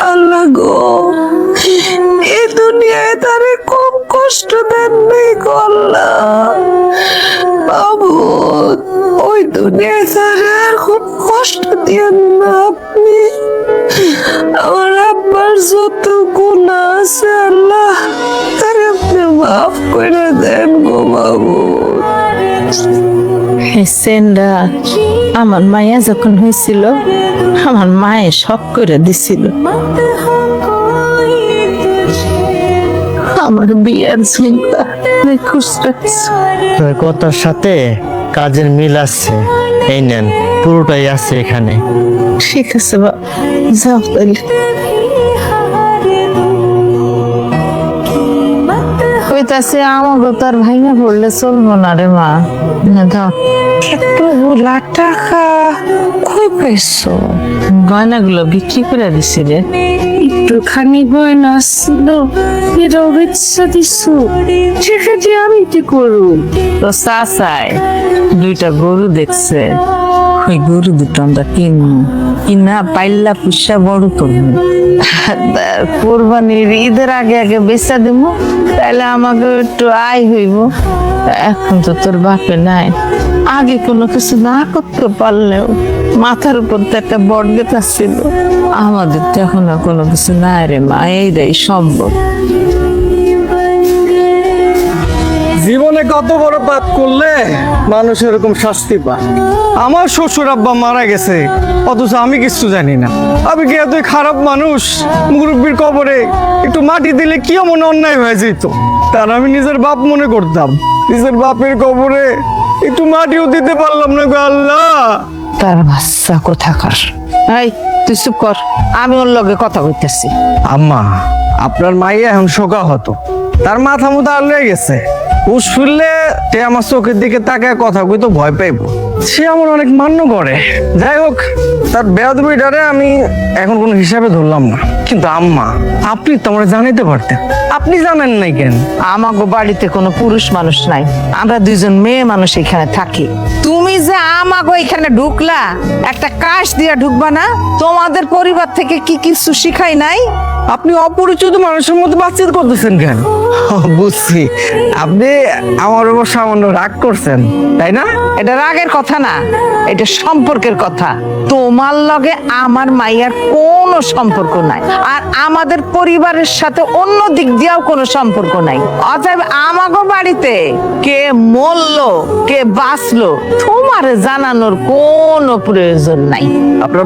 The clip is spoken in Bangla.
আল্লাহ গো, এই দুনিয়ায় তারে খুব কষ্ট দেন নাই গো আল্লাহ। বাবু, ওই দুনিয়ায় তারে আর খুব কষ্ট দিয়েন না আপনি। আমার আব্বার যত গুনাহ আছে আল্লাহ তারে আপনি মাফ করে দেন গো বাবু। সেন্ডা আমার মায়া যখন হয়েছিল, আমার মায়ে সব করে দিছিল। আমার বিয়ের চিন্তা কথার সাথে কাজের মিল আছে। এই নেন, পুরোটাই আছে এখানে। ঠিক আছে বা, যাও তাহলে। কইতাছে আমাকে তার ভাইয়া পড়লে চলবো না রে মা। না দাও, এতগুলা টাকা কই পাইছো? গয়নাগুলো বিক্রি করে দিছি রে। একটুখানি গয়না ছিল, এটাও বেচা দিছো। সেক্ষেত্রে আমি কি করব? তো চাচাই 2টা গরু দেখছে, ওই গরু দুটো আমরা কিনবো, কিনা পাইল্লা পুষা বড় করবো। কোরবানির ঈদের আগে আগে বেচা দিব, তাহলে আমাকে একটু আয় হইব। এখন তো তোর বাপে নাই, আগে কোনো কিছু না করতে পারলেও মাথার উপর তো একটা বট গাছ ছিল। আমাদের তো এখন আর কোনো কিছু নাই রে মা, এইটাই সম্ভব। জীবনে কত বড় পাপ করলে মানুষ এরকম শাস্তি পায়। আমার শ্বশুর আব্বা মারা গেছে, অথচ আমি কিছু জানি না। আমি কি এতই খারাপ মানুষ? মুরব্বীর কবরে একটু মাটি দিলে কি এমন অন্যায় হয়ে যেত, তার আমি নিজের বাপ মনে করতাম। নিজের বাপের কবরে একটু মাটিও দিতে পারলাম না গো আল্লাহ। তার বাচ্চা কোথাকার। এই তুই চুপ কর, আমি ওর লগে কথা কইতেছি। আম্মা, আপনার মাইয়া এখন শোকা হতো, তার মাথা মুথা লয়ে গেছে। হুশ ফিরলে সে আমার চোখের দিকে তাকায় কথা কই তো ভয় পাইবো। সে আমার অনেক মান্য করে। যাই হোক, তার বেয়াদবিটারে আমি এখন কোনো হিসাবে ধরলাম না। কিন্তু আম্মা, আপনি তো আমার জানাইতে পারতেন, আপনি জানেন নাই কেন? আমাগো বাড়িতে কোনো পুরুষ মানুষ নাই, আমরা 2জন মেয়ে মানুষ এখানে থাকি। তুমি যে আমাগো এখানে ঢুকলা, একটা কাশ দিয়া ঢুকবা না? তোমাদের পরিবার থেকে কি কিছু শিখাই নাই? আপনি অপরিচিত মানুষের মধ্যে বাতচিত করতেছেন কেন? বুঝছি, আপনি আমার উপর সামান্য রাগ করছেন, তাই না? এটা রাগের কথা না, এটা সম্পর্কের কথা। তোমার লগে আমার মাইয়ার কোনো সম্পর্ক নাই, আর আমাদের পরিবারের সাথে অন্য দিক দিয়েও কোনো সম্পর্ক নাই। অতএব আমাগো বাড়িতে কে মরলো কে বাঁচলো তোমারে জানানোর কোনো প্রয়োজন নাই। আপনার